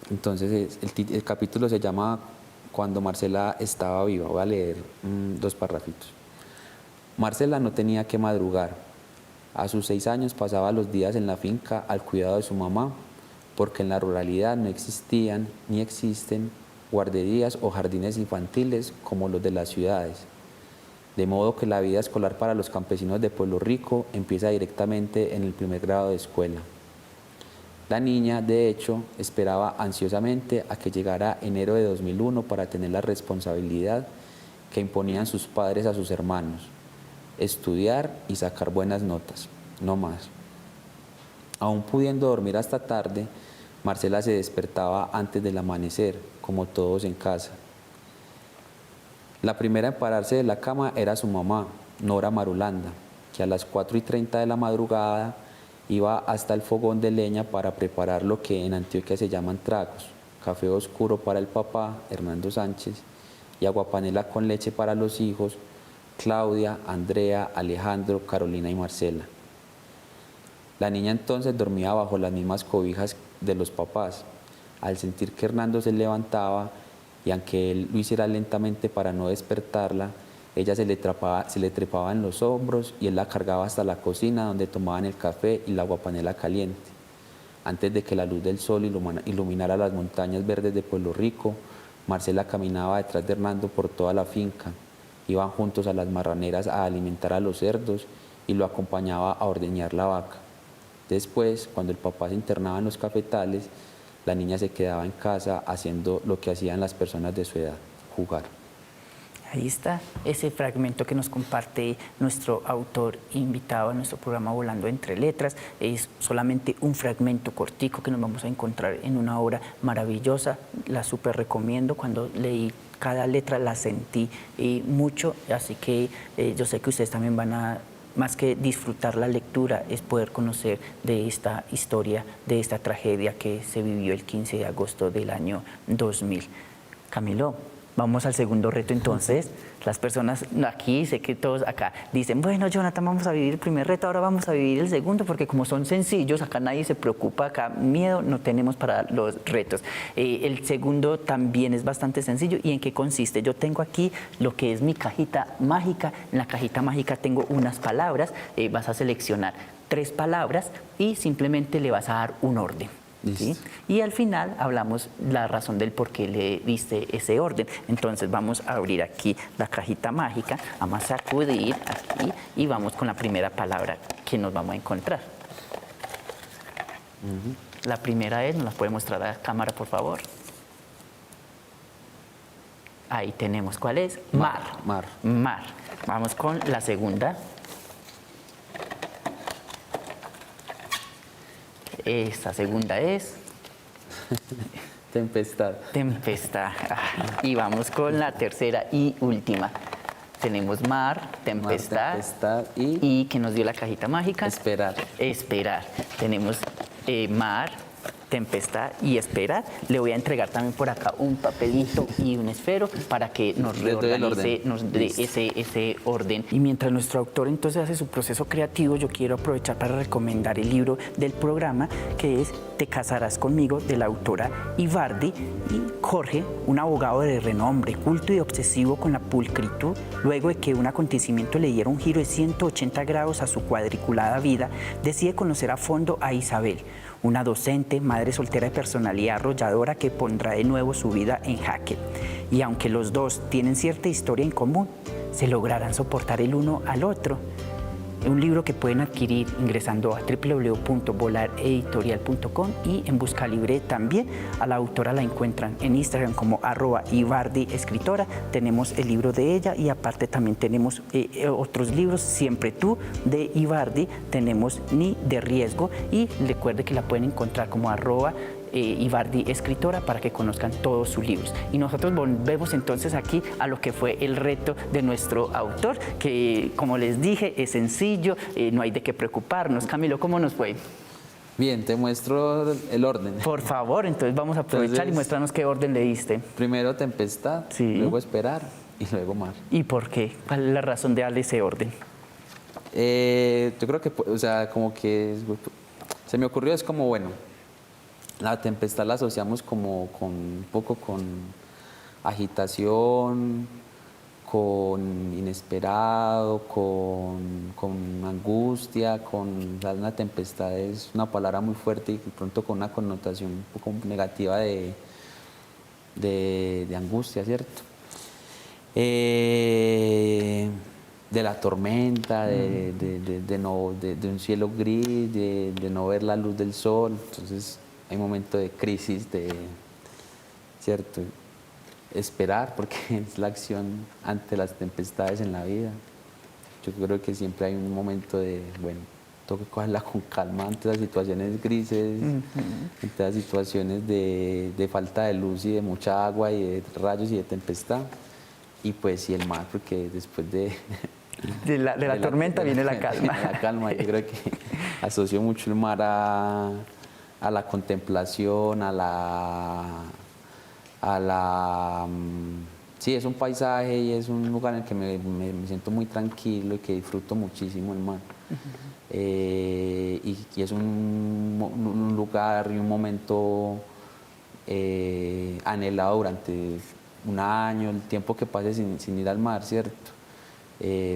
Entonces el capítulo se llama Cuando Marcela estaba viva. Voy a leer 2 párrafitos. Marcela no tenía que madrugar. A sus 6 años pasaba los días en la finca al cuidado de su mamá, porque en la ruralidad no existían ni existen guarderías o jardines infantiles como los de las ciudades. De modo que la vida escolar para los campesinos de Pueblo Rico empieza directamente en el primer grado de escuela. La niña, de hecho, esperaba ansiosamente a que llegara enero de 2001 para tener la responsabilidad que imponían sus padres a sus hermanos: estudiar y sacar buenas notas, no más. Aún pudiendo dormir hasta tarde, Marcela se despertaba antes del amanecer, como todos en casa. La primera en pararse de la cama era su mamá, Nora Marulanda, que a las 4:30 de la madrugada iba hasta el fogón de leña para preparar lo que en Antioquia se llaman tragos, café oscuro para el papá, Hernando Sánchez, y aguapanela con leche para los hijos, Claudia, Andrea, Alejandro, Carolina y Marcela. La niña entonces dormía bajo las mismas cobijas de los papás. Al sentir que Hernando se levantaba, y aunque él lo hiciera lentamente para no despertarla, ella se le trepaba en los hombros y él la cargaba hasta la cocina donde tomaban el café y la aguapanela caliente. Antes de que la luz del sol iluminara las montañas verdes de Pueblo Rico, Marcela caminaba detrás de Hernando por toda la finca. Iban juntos a las marraneras a alimentar a los cerdos y lo acompañaba a ordeñar la vaca. Después, cuando el papá se internaba en los cafetales, la niña se quedaba en casa haciendo lo que hacían las personas de su edad, jugar. Ahí está ese fragmento que nos comparte nuestro autor invitado a nuestro programa Volando Entre Letras. Es solamente un fragmento cortico que nos vamos a encontrar en una obra maravillosa. La súper recomiendo. Cuando leí cada letra la sentí mucho, así que yo sé que ustedes también van a, más que disfrutar la lectura, es poder conocer de esta historia, de esta tragedia que se vivió el 15 de agosto del año 2000. Camilo, vamos al segundo reto entonces. Las personas aquí, sé que todos acá dicen, bueno, Jonathan, vamos a vivir el primer reto, ahora vamos a vivir el segundo, porque como son sencillos, acá nadie se preocupa, acá miedo no tenemos para los retos. El segundo también es bastante sencillo. ¿Y en qué consiste? Yo tengo aquí lo que es mi cajita mágica. En la cajita mágica tengo unas palabras, vas a seleccionar 3 palabras y simplemente le vas a dar un orden. ¿Sí? Y al final hablamos la razón del por qué le diste ese orden. Entonces vamos a abrir aquí la cajita mágica, vamos a sacudir aquí y vamos con la primera palabra que nos vamos a encontrar. La primera es, ¿nos la puede mostrar a la cámara, por favor? Ahí tenemos, ¿cuál es? Mar. Mar. Mar. Vamos con la segunda. Esta segunda es Tempestad. tempestad. Y vamos con la tercera y última. Tenemos mar, tempestad, Tempestad y y que nos dio la cajita mágica. esperar. Esperar. Tenemos mar, tempestad y esperar. Le voy a entregar también por acá un papelito y un esfero para que nos Les doy el reorganice, orden. nos dé ese orden. Y mientras nuestro autor entonces hace su proceso creativo, yo quiero aprovechar para recomendar el libro del programa, que es Te casarás conmigo, de la autora Ivardi. Y Jorge, un abogado de renombre, culto y obsesivo con la pulcritud, luego de que un acontecimiento le diera un giro de 180 grados a su cuadriculada vida, decide conocer a fondo a Isabel, una docente, madre soltera de personalidad arrolladora que pondrá de nuevo su vida en jaque. Y aunque los dos tienen cierta historia en común, se lograrán soportar el uno al otro. Un libro que pueden adquirir ingresando a www.volareditorial.com y en Busca Libre también. A la autora la encuentran en Instagram como @IvardiEscritora. Tenemos el libro de ella y aparte también tenemos otros libros, Siempre tú, de Ivardi. Tenemos Ni de Riesgo y recuerde que la pueden encontrar como @Ivardi Escritora para que conozcan todos sus libros. Y nosotros volvemos entonces aquí a lo que fue el reto de nuestro autor, que como les dije es sencillo, no hay de qué preocuparnos. Camilo, ¿cómo nos fue? Bien, te muestro el orden. Por favor, entonces vamos a aprovechar Entonces, y muéstranos qué orden le diste. Primero tempestad, Sí. luego esperar y luego mar. ¿Y por qué? ¿Cuál es la razón de darle ese orden? Yo creo que, o sea, como que se me ocurrió, es como, bueno, la tempestad la asociamos como con un poco con agitación, con inesperado, con angustia, o sea, una tempestad es una palabra muy fuerte y de pronto con una connotación un poco negativa de angustia, ¿cierto? De la tormenta, de un cielo gris, de no ver la luz del sol. Entonces hay momentos de crisis, ¿cierto? Esperar, porque es la acción ante las tempestades en la vida. Yo creo que siempre hay un momento de, bueno, tengo que cogerla con calma ante las situaciones grises, ante las situaciones de falta de luz y de mucha agua y de rayos y de tempestad. Y pues sí, el mar, porque después de la tormenta viene la calma. Viene la calma. Yo creo que asocio mucho el mar a la contemplación, a a la... sí, es un paisaje y es un lugar en el que me siento muy tranquilo y que disfruto muchísimo el mar. Y es un lugar y un momento anhelado durante un año, el tiempo que pase sin ir al mar, ¿cierto?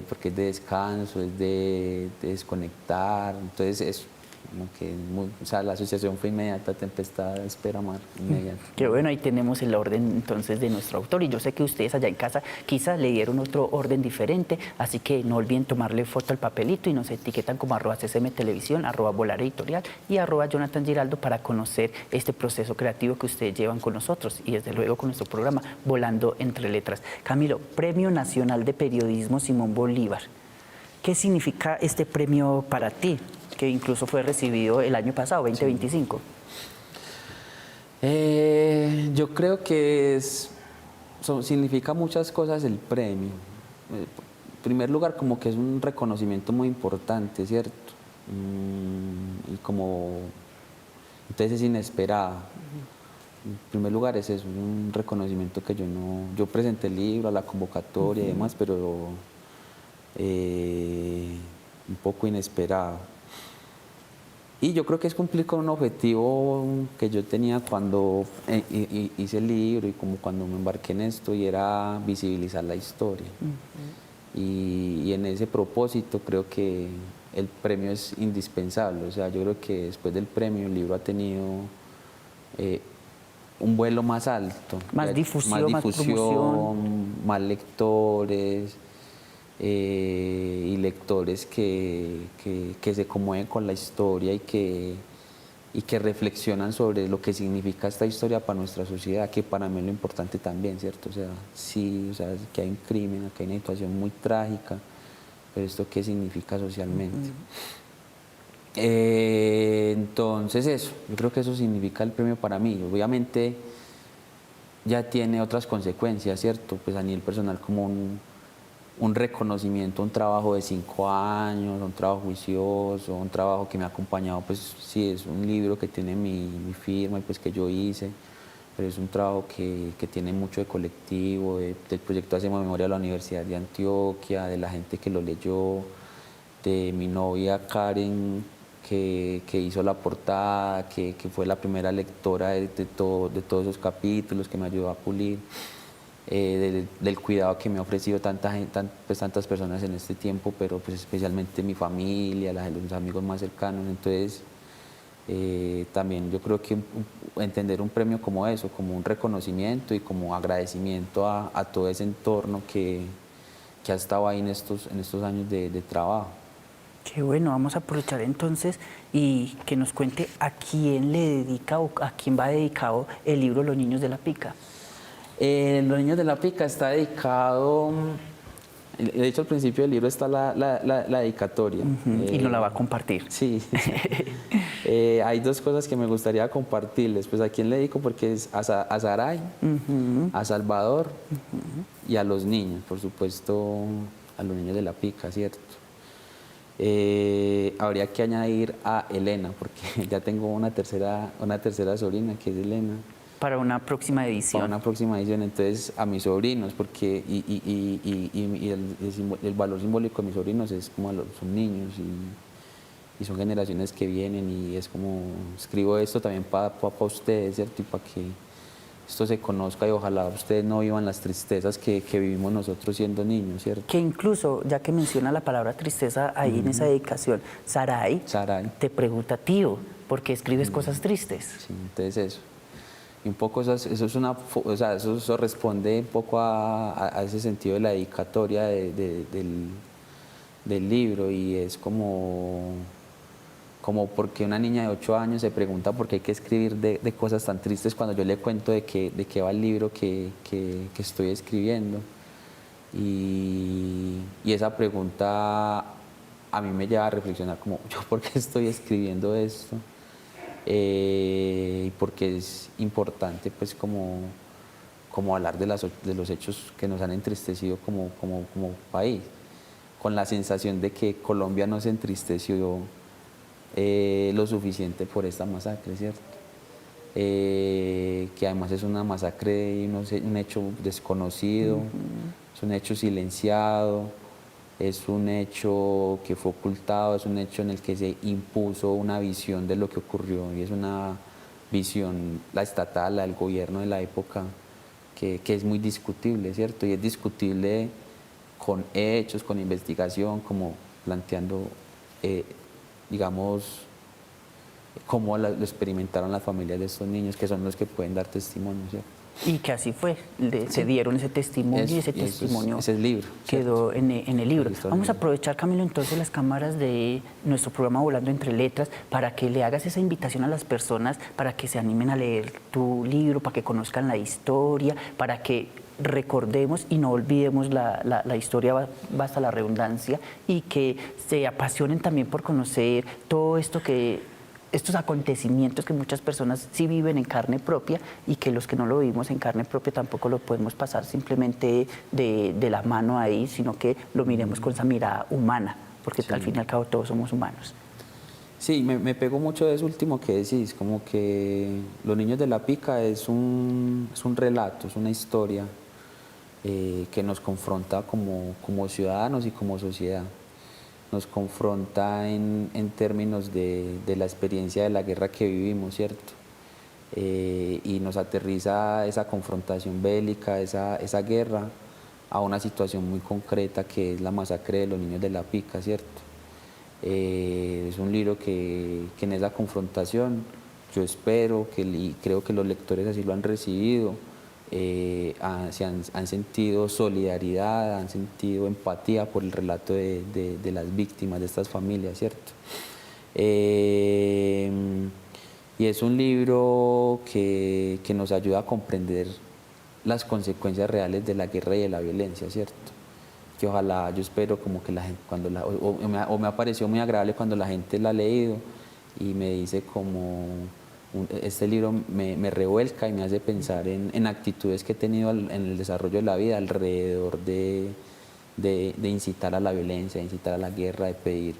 Porque es de descanso, es de desconectar, entonces es como que o sea, la asociación fue inmediata, tempestad, espera, mar, inmediata. Qué bueno, ahí tenemos el orden entonces de nuestro autor y yo sé que ustedes allá en casa quizás le dieron otro orden diferente, así que no olviden tomarle foto al papelito y nos etiquetan como @CCM Televisión, @Volar Editorial y @Jonathan Giraldo para conocer este proceso creativo que ustedes llevan con nosotros y desde luego con nuestro programa Volando entre Letras. Camilo, Premio Nacional de Periodismo Simón Bolívar. ¿Qué significa este premio para ti, que incluso fue recibido el año pasado, 2025? Yo creo que significa muchas cosas el premio. En primer lugar, como que es un reconocimiento muy importante, ¿cierto? Y como, entonces es inesperado. En primer lugar es eso, un reconocimiento que yo presenté el libro, a la convocatoria y demás, pero un poco inesperado. Y yo creo que es cumplir con un objetivo que yo tenía cuando hice el libro y como cuando me embarqué en esto, y era visibilizar la historia. Y en ese propósito creo que el premio es indispensable. O sea, yo creo que después del premio el libro ha tenido un vuelo más alto. Más difusión, más promoción. Más lectores. Y lectores que se conmueven con la historia y que reflexionan sobre lo que significa esta historia para nuestra sociedad, que para mí es lo importante también, ¿cierto? O sea, sí, o sea, que hay un crimen, que hay una situación muy trágica, pero esto qué significa socialmente. Entonces eso, yo creo que eso significa el premio para mí. Obviamente ya tiene otras consecuencias, ¿cierto? Pues a nivel personal como un reconocimiento, un trabajo de 5 años, un trabajo juicioso, un trabajo que me ha acompañado, pues sí, es un libro que tiene mi firma y pues que yo hice, pero es un trabajo que tiene mucho de colectivo, del proyecto Hacemos Memoria de la Universidad de Antioquia, de la gente que lo leyó, de mi novia Karen, que hizo la portada, que fue la primera lectora de todos esos capítulos, que me ayudó a pulir. Del cuidado que me ha ofrecido tantas personas en este tiempo, pero pues especialmente mi familia, los amigos más cercanos. Entonces, también yo creo que entender un premio como eso, como un reconocimiento y como agradecimiento a todo ese entorno que ha estado ahí en estos años de trabajo. Qué bueno, vamos a aprovechar entonces y que nos cuente a quién le dedica o a quién va dedicado el libro Los Niños de la Pica. Los Niños de la Pica está dedicado, de hecho al principio del libro está la dedicatoria. Y nos la va a compartir. Sí. Hay dos cosas que me gustaría compartirles. Pues a quién le dedico, porque es a Saray, a Salvador y a los niños, por supuesto, a los niños de la Pica, ¿cierto? Habría que añadir a Elena, porque ya tengo una tercera sobrina, que es Elena. Para una próxima edición. Para una próxima edición, entonces a mis sobrinos, porque el valor simbólico de mis sobrinos es como son niños y son generaciones que vienen, y es como, escribo esto también para ustedes, ¿cierto? Y para que esto se conozca, y ojalá ustedes no vivan las tristezas que vivimos nosotros siendo niños, ¿cierto? Que incluso, ya que menciona la palabra tristeza ahí en esa dedicación, Saray te pregunta, tío, ¿por qué escribes cosas tristes? Sí, entonces eso. Y un poco eso responde un poco a ese sentido de la dedicatoria del libro, y es como porque una niña de 8 años se pregunta por qué hay que escribir de cosas tan tristes, cuando yo le cuento de qué va el libro que estoy escribiendo. Y esa pregunta a mí me lleva a reflexionar como, ¿yo por qué estoy escribiendo esto? Y porque es importante pues como hablar de los hechos que nos han entristecido como país, con la sensación de que Colombia no se entristeció lo suficiente por esta masacre, ¿cierto? que además es una masacre y un hecho desconocido, es un hecho silenciado, es un hecho que fue ocultado, es un hecho en el que se impuso una visión de lo que ocurrió y es una visión, la estatal, la del gobierno de la época, que es muy discutible, ¿cierto? Y es discutible con hechos, con investigación, como planteando, digamos, cómo lo experimentaron las familias de estos niños, que son los que pueden dar testimonio, ¿cierto? Y que así fue, se dieron ese testimonio y ese testimonio ese es el libro, quedó en el libro. Vamos a libro. aprovechar, Camilo, entonces las cámaras de nuestro programa Volando entre Letras para que le hagas esa invitación a las personas para que se animen a leer tu libro, para que conozcan la historia, para que recordemos y no olvidemos la historia, basta la redundancia, y que se apasionen también por conocer todo esto estos acontecimientos que muchas personas sí viven en carne propia y que los que no lo vivimos en carne propia tampoco lo podemos pasar simplemente de la mano ahí, sino que lo miremos con esa mirada humana, porque al fin y al cabo todos somos humanos. Sí, me pegó mucho de eso último que decís, como que Los Niños de la Pica es un relato, es una historia que nos confronta como ciudadanos y como sociedad. Nos confronta en términos de la experiencia de la guerra que vivimos, ¿cierto? Y nos aterriza esa confrontación bélica, esa guerra, a una situación muy concreta que es la masacre de los niños de la Pica, ¿cierto? Es un libro que en esa confrontación yo espero y creo que los lectores así lo han recibido, han sentido solidaridad, han sentido empatía por el relato de las víctimas de estas familias, ¿cierto? Y es un libro que nos ayuda a comprender las consecuencias reales de la guerra y de la violencia, ¿cierto? Que ojalá, yo espero como que la gente, me ha parecido muy agradable cuando la gente la ha leído y me dice como, este libro me revuelca y me hace pensar en actitudes que he tenido en el desarrollo de la vida alrededor de incitar a la violencia, de incitar a la guerra, de pedir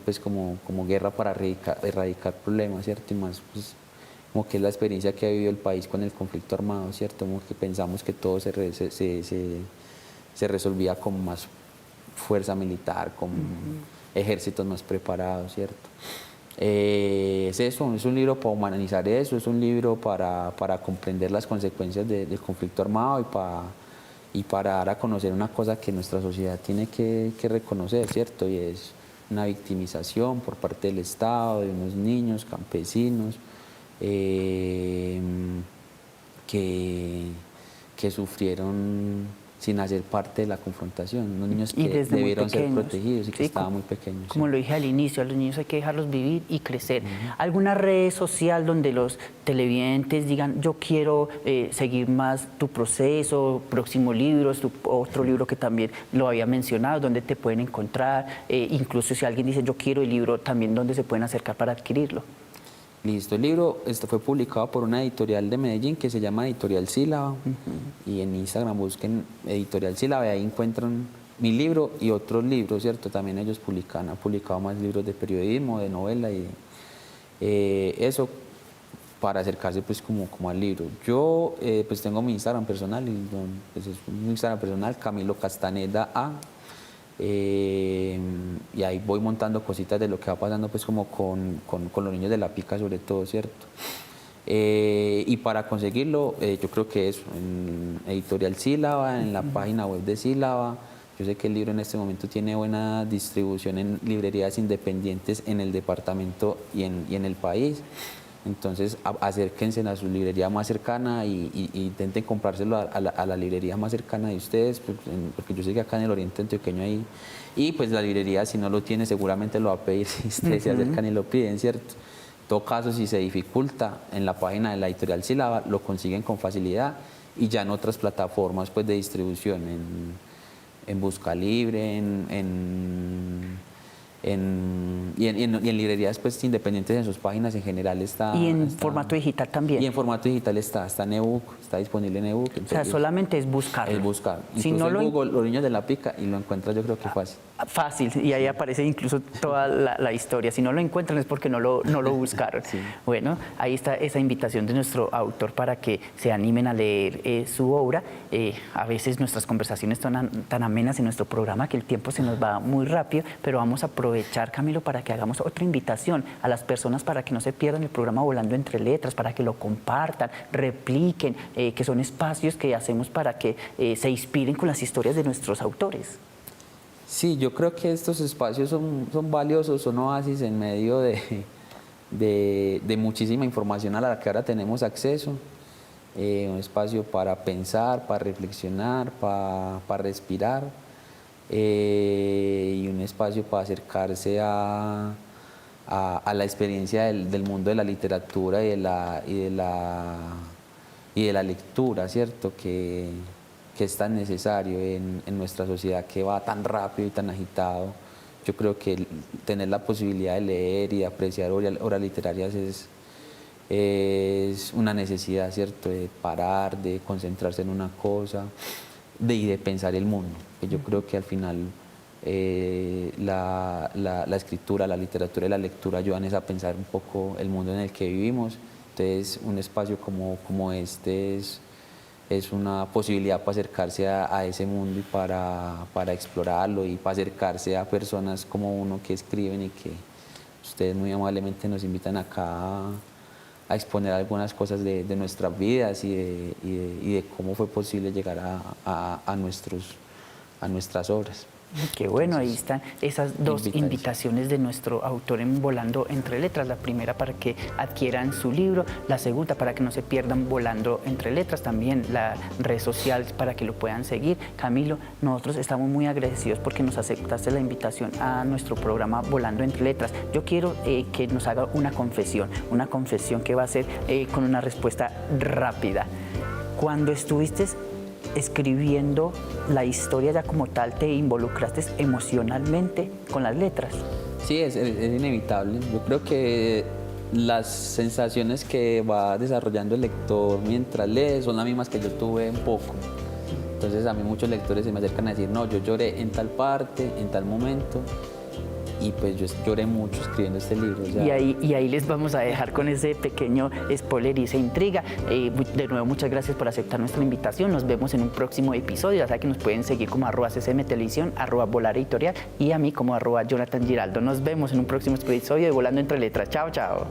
pues como guerra para erradicar problemas, ¿cierto? Y más pues, como que es la experiencia que ha vivido el país con el conflicto armado, ¿cierto? Como que pensamos que todo se resolvía con más fuerza militar, con ejércitos más preparados, ¿cierto? Es eso, es un libro para humanizar eso, es un libro para comprender las consecuencias del conflicto armado y para dar a conocer una cosa que nuestra sociedad tiene que reconocer, ¿cierto? Y es una victimización por parte del Estado, de unos niños campesinos que sufrieron sin hacer parte de la confrontación, unos niños que debieron ser protegidos y que estaban muy pequeños. Como lo dije al inicio, a los niños hay que dejarlos vivir y crecer. ¿Alguna red social donde los televidentes digan, yo quiero seguir más tu proceso, próximos libros, otro libro que también lo había mencionado, donde te pueden encontrar? Incluso si alguien dice, yo quiero el libro, también dónde se pueden acercar para adquirirlo. Listo, el libro fue publicado por una editorial de Medellín que se llama Editorial Sílaba y en Instagram busquen Editorial Sílaba y ahí encuentran mi libro y otros libros, ¿cierto? También ellos han publicado más libros de periodismo, de novela y eso para acercarse pues como al libro. Yo pues tengo mi Instagram personal, pues es mi Instagram personal, Camilo Castaneda A. Y ahí voy montando cositas de lo que va pasando pues como con los niños de la Pica sobre todo, ¿cierto? Y para conseguirlo, yo creo que eso, en Editorial Sílaba, en la página web de Sílaba. Yo sé que el libro en este momento tiene buena distribución en librerías independientes en el departamento y en el país. Entonces acérquense a su librería más cercana y intenten comprárselo a la librería más cercana de ustedes, porque yo sé que acá en el Oriente Antioqueño hay, y pues la librería si no lo tiene seguramente lo va a pedir si ustedes se acercan y lo piden, ¿cierto? En todo caso, si se dificulta, en la página de la Editorial Sílaba lo consiguen con facilidad y ya en otras plataformas pues de distribución, en Busca Libre, y en librerías pues, independientes en sus páginas en general está. Y en formato digital también. Y en formato digital está en ebook, está disponible en ebook. O sea, solamente es buscarlo. Es buscar. Si Incluso no en Google, Los Niños de la Pica, y lo encuentras yo creo que fácil. Fácil, y ahí aparece incluso toda la historia. Si no lo encuentran es porque no lo buscaron. Sí. Bueno, ahí está esa invitación de nuestro autor para que se animen a leer su obra. A veces nuestras conversaciones son tan amenas en nuestro programa que el tiempo se nos va muy rápido, pero vamos a aprovechar, Camilo, para que hagamos otra invitación a las personas para que no se pierdan el programa Volando entre Letras, para que lo compartan, repliquen, que son espacios que hacemos para que se inspiren con las historias de nuestros autores. Sí, yo creo que estos espacios son valiosos, son oasis en medio de muchísima información a la que ahora tenemos acceso. Un espacio para pensar, para reflexionar, para respirar, y un espacio para acercarse a la experiencia del mundo de la literatura y de la lectura, ¿cierto? Que es tan necesario en nuestra sociedad que va tan rápido y tan agitado. Yo creo que tener la posibilidad de leer y de apreciar obras literarias es una necesidad, ¿cierto? De parar, de concentrarse en una cosa y de pensar el mundo. Que yo creo que al final la escritura, la literatura y la lectura ayudan a pensar un poco el mundo en el que vivimos. Entonces, un espacio como este es una posibilidad para acercarse a ese mundo y para explorarlo y para acercarse a personas como uno que escriben y que ustedes muy amablemente nos invitan acá a exponer algunas cosas de nuestras vidas y de cómo fue posible llegar a nuestras obras. Qué bueno, ahí están esas dos invitaciones de nuestro autor en Volando entre Letras. La primera para que adquieran su libro, la segunda para que no se pierdan Volando entre Letras, también la red social para que lo puedan seguir. Camilo, nosotros estamos muy agradecidos porque nos aceptaste la invitación a nuestro programa Volando entre Letras. Yo quiero que nos haga una confesión que va a ser con una respuesta rápida. Cuando estuviste escribiendo la historia ya como tal, ¿te involucraste emocionalmente con las letras? Sí, es inevitable. Yo creo que las sensaciones que va desarrollando el lector mientras lee son las mismas que yo tuve un poco. Entonces a mí muchos lectores se me acercan a decir, no, yo lloré en tal parte, en tal momento. Y pues yo lloré mucho escribiendo este libro. Y ahí les vamos a dejar con ese pequeño spoiler y esa intriga. De nuevo, muchas gracias por aceptar nuestra invitación. Nos vemos en un próximo episodio. Ya saben que nos pueden seguir como @ccmtelevisión, @Volar Editorial y a mí como @Jonathan Giraldo. Nos vemos en un próximo episodio de Volando entre Letras. Chao, chao.